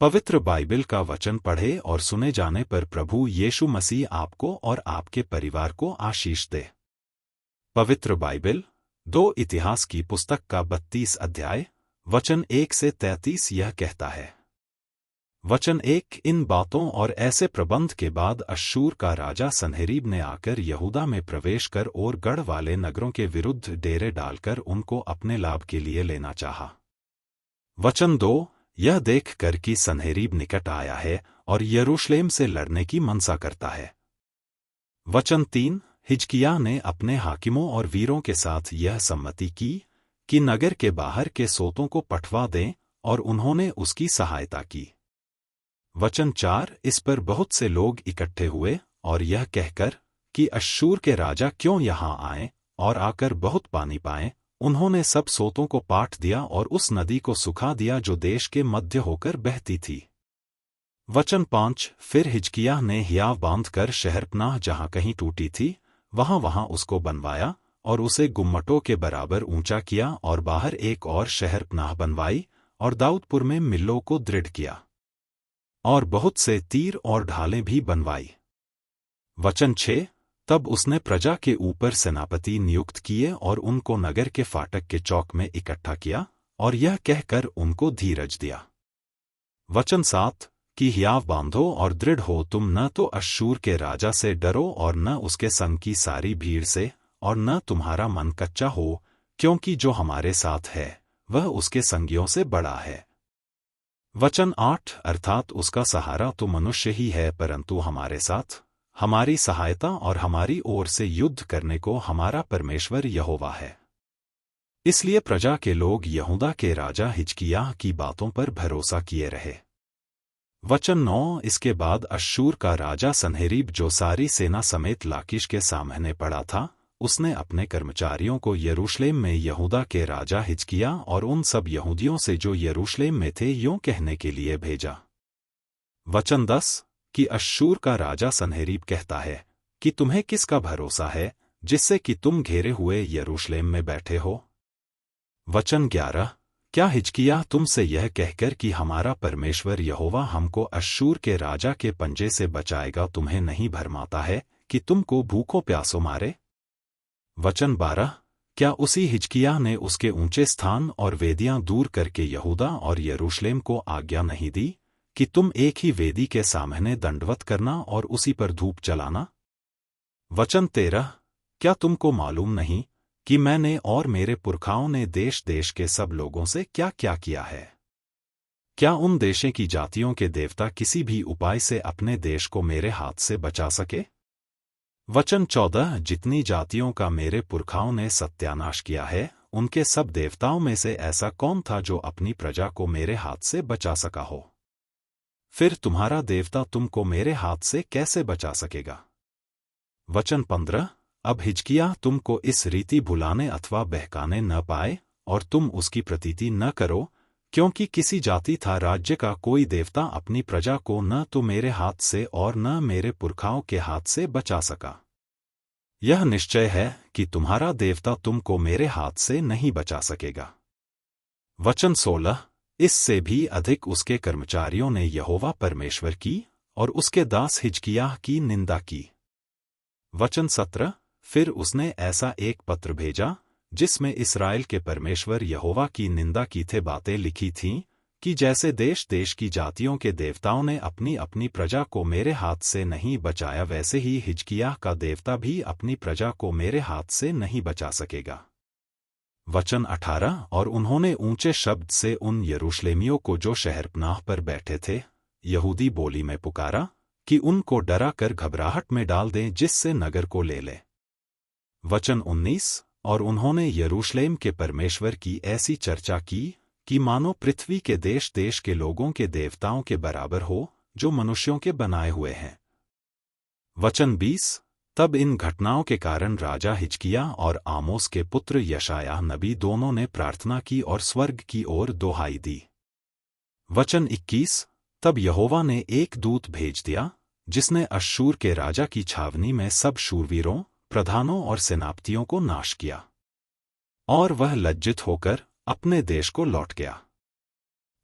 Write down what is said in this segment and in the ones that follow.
पवित्र बाइबल का वचन पढ़े और सुने जाने पर प्रभु यीशु मसीह आपको और आपके परिवार को आशीष दे। पवित्र बाइबल 2 इतिहास की पुस्तक का 32 अध्याय वचन 1 से 33 यह कहता है। वचन 1 इन बातों और ऐसे प्रबंध के बाद अश्शूर का राजा सन्हेरीब ने आकर यहूदा में प्रवेश कर और गढ़ वाले नगरों के विरुद्ध डेरे डालकर उनको अपने लाभ के लिए लेना चाहा। वचन 2 यह देख कर कि सन्हेरीब निकट आया है और यरूशलेम से लड़ने की मनसा करता है। वचन 3 हिजकिय्याह ने अपने हाकिमों और वीरों के साथ यह सम्मति की कि नगर के बाहर के सोतों को पठवा दें, और उन्होंने उसकी सहायता की। वचन 4 इस पर बहुत से लोग इकट्ठे हुए और यह कहकर कि अश्शूर के राजा क्यों यहाँ आए और आकर बहुत पानी पाएं, उन्होंने सब सोतों को पाट दिया और उस नदी को सुखा दिया जो देश के मध्य होकर बहती थी। वचन 5 फिर हिजकिय्याह ने हियाव बांधकर शहरपनाह जहाँ कहीं टूटी थी वहाँ उसको बनवाया और उसे गुम्मटों के बराबर ऊंचा किया, और बाहर एक और शहरपनाह बनवाई और दाऊदपुर में मिल्लों को दृढ़ किया और बहुत से तीर और ढालें भी बनवाई। वचन 6 तब उसने प्रजा के ऊपर सेनापति नियुक्त किए और उनको नगर के फाटक के चौक में इकट्ठा किया और यह कहकर उनको धीरज दिया। वचन 7 कि हियाव बांधो और दृढ़ हो, तुम न तो अश्शूर के राजा से डरो और न उसके संग की सारी भीड़ से, और न तुम्हारा मन कच्चा हो, क्योंकि जो हमारे साथ है वह उसके संगियों से बड़ा है। वचन 8 अर्थात उसका सहारा तो मनुष्य ही है, परंतु हमारे साथ हमारी सहायता और हमारी ओर से युद्ध करने को हमारा परमेश्वर यहोवा है। इसलिए प्रजा के लोग यहूदा के राजा हिजकिय्याह की बातों पर भरोसा किए रहे। वचन 9 इसके बाद अश्शूर का राजा सन्हेरीब जो सारी सेना समेत लाकीश के सामने पड़ा था, उसने अपने कर्मचारियों को यरूशलेम में यहूदा के राजा हिजकिय्याह और उन सब यहूदियों से जो यरूशलेम में थे यूं कहने के लिए भेजा। वचन 10 कि अश्शूर का राजा सन्हेरीब कहता है कि तुम्हें किसका भरोसा है जिससे कि तुम घेरे हुए यरूशलेम में बैठे हो। वचन 11 क्या हिजकिय्याह तुमसे यह कहकर कि हमारा परमेश्वर यहोवा हमको अश्शूर के राजा के पंजे से बचाएगा तुम्हें नहीं भरमाता है कि तुमको भूखों प्यासों मारे। वचन 12 क्या उसी हिजकिय्याह ने उसके ऊंचे स्थान और वेदियां दूर करके यहूदा और यरूशलेम को आज्ञा नहीं दी कि तुम एक ही वेदी के सामने दंडवत करना और उसी पर धूप जलाना। वचन 13 क्या तुमको मालूम नहीं कि मैंने और मेरे पुरखाओं ने देश देश के सब लोगों से क्या क्या किया है? क्या उन देशों की जातियों के देवता किसी भी उपाय से अपने देश को मेरे हाथ से बचा सके? वचन 14 जितनी जातियों का मेरे पुरखाओं ने सत्यानाश किया है, उनके सब देवताओं में से ऐसा कौन था जो अपनी प्रजा को मेरे हाथ से बचा सका हो? फिर तुम्हारा देवता तुमको मेरे हाथ से कैसे बचा सकेगा? वचन 15 अब हिजकिय्याह तुमको इस रीति भुलाने अथवा बहकाने न पाए और तुम उसकी प्रतीति न करो, क्योंकि किसी जाति था राज्य का कोई देवता अपनी प्रजा को न तो मेरे हाथ से और न मेरे पुरखाओं के हाथ से बचा सका। यह निश्चय है कि तुम्हारा देवता तुमको मेरे हाथ से नहीं बचा सकेगा। वचन 16 इससे भी अधिक उसके कर्मचारियों ने यहोवा परमेश्वर की और उसके दास हिजकिय्याह की निंदा की। वचन 17 फिर उसने ऐसा एक पत्र भेजा जिसमें इस्राएल के परमेश्वर यहोवा की निंदा की थे बातें लिखी थीं कि जैसे देश देश की जातियों के देवताओं ने अपनी अपनी प्रजा को मेरे हाथ से नहीं बचाया, वैसे ही हिजकिय्याह का देवता भी अपनी प्रजा को मेरे हाथ से नहीं बचा सकेगा। वचन 18 और उन्होंने ऊंचे शब्द से उन यरूशलेमियों को जो शहरपनाह पर बैठे थे यहूदी बोली में पुकारा कि उनको डरा कर घबराहट में डाल दें जिससे नगर को ले ले। वचन 19 और उन्होंने यरूशलेम के परमेश्वर की ऐसी चर्चा की कि मानो पृथ्वी के देश देश के लोगों के देवताओं के बराबर हो जो मनुष्यों के बनाए हुए हैं। वचन 20 तब इन घटनाओं के कारण राजा हिजकिय्याह और आमोस के पुत्र यशायाह नबी दोनों ने प्रार्थना की और स्वर्ग की ओर दोहाई दी। वचन 21 तब यहोवा ने एक दूत भेज दिया जिसने अश्शूर के राजा की छावनी में सब शूरवीरों, प्रधानों और सेनापतियों को नाश किया, और वह लज्जित होकर अपने देश को लौट गया।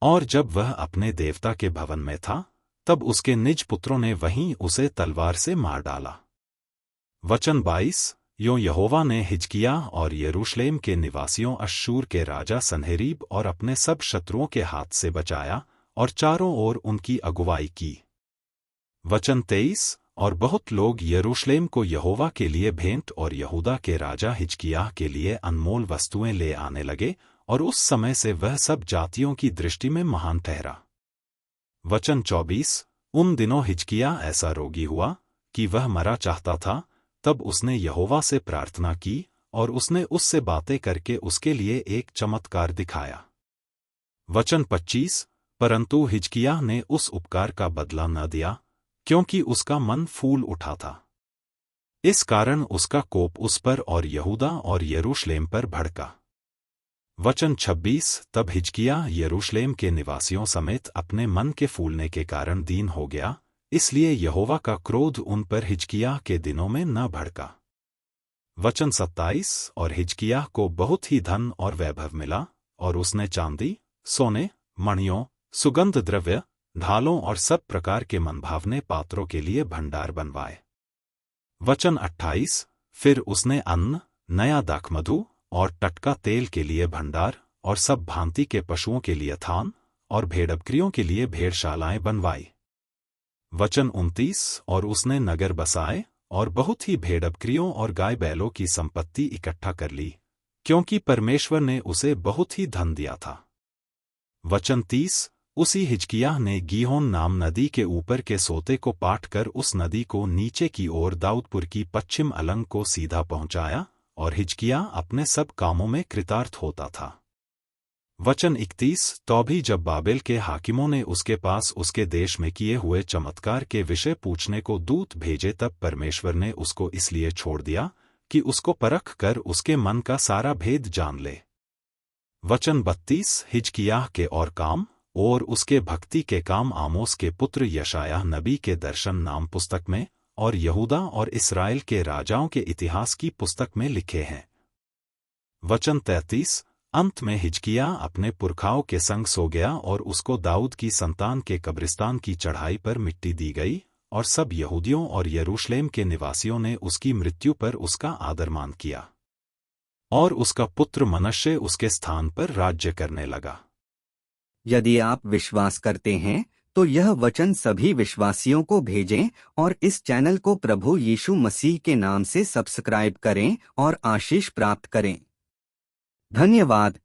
और जब वह अपने देवता के भवन में था, तब उसके निज पुत्रों ने वहीं उसे तलवार से मार डाला। वचन 22। यों यहोवा ने हिजकिय्याह और यरूशलेम के निवासियों अश्शूर के राजा सन्हेरीब और अपने सब शत्रुओं के हाथ से बचाया और चारों ओर उनकी अगुवाई की। वचन 23। और बहुत लोग यरूशलेम को यहोवा के लिए भेंट और यहूदा के राजा हिजकिय्याह के लिए अनमोल वस्तुएं ले आने लगे, और उस समय से वह सब जातियों की दृष्टि में महान ठहरा। वचन 24। उन दिनों हिजकिय्याह ऐसा रोगी हुआ कि वह मरा चाहता था। तब उसने यहोवा से प्रार्थना की, और उसने उससे बातें करके उसके लिए एक चमत्कार दिखाया। वचन 25। परंतु हिजकिय्याह ने उस उपकार का बदला न दिया, क्योंकि उसका मन फूल उठा था। इस कारण उसका कोप उस पर और यहूदा और यरूशलेम पर भड़का। वचन 26। तब हिजकिय्याह यरूशलेम के निवासियों समेत अपने मन के फूलने के कारण दीन हो गया, इसलिए यहोवा का क्रोध उन पर हिजकिय्याह के दिनों में न भड़का। वचन 27। और हिजकिय्याह को बहुत ही धन और वैभव मिला, और उसने चांदी, सोने, मणियों, सुगंध द्रव्य, ढालों और सब प्रकार के मनभावने पात्रों के लिए भंडार बनवाए। वचन 28। फिर उसने अन्न, नया दाखमधु और टटका तेल के लिए भंडार, और सब भांति के पशुओं के लिए थान, और भेड़बकरियों के लिए भेड़शालाएं बनवाई। वचन 29। और उसने नगर बसाए, और बहुत ही भेड़बकरियों और गाय बैलों की संपत्ति इकट्ठा कर ली, क्योंकि परमेश्वर ने उसे बहुत ही धन दिया था। वचन 30। उसी हिजकिय्याह ने गीहोन नाम नदी के ऊपर के सोते को पाट कर उस नदी को नीचे की ओर दाऊदपुर की पश्चिम अलंग को सीधा पहुंचाया, और हिजकिय्याह अपने सब कामों में कृतार्थ होता था। वचन 31। तो भी जब बाबेल के हाकिमों ने उसके पास उसके देश में किए हुए चमत्कार के विषय पूछने को दूत भेजे, तब परमेश्वर ने उसको इसलिए छोड़ दिया कि उसको परख कर उसके मन का सारा भेद जान ले। वचन 32। हिजकिय्याह के और काम और उसके भक्ति के काम आमोस के पुत्र यशायाह नबी के दर्शन नाम पुस्तक में और यहूदा और इस्राएल के राजाओं के इतिहास की पुस्तक में लिखे हैं। वचन 33। अंत में हिजकिय्याह अपने पुरखाओं के संग सो गया, और उसको दाऊद की संतान के कब्रिस्तान की चढ़ाई पर मिट्टी दी गई, और सब यहूदियों और यरूशलेम के निवासियों ने उसकी मृत्यु पर उसका आदरमान किया, और उसका पुत्र मनश्शे उसके स्थान पर राज्य करने लगा। यदि आप विश्वास करते हैं तो यह वचन सभी विश्वासियों को भेजें, और इस चैनल को प्रभु यीशु मसीह के नाम से सब्सक्राइब करें और आशीष प्राप्त करें। धन्यवाद।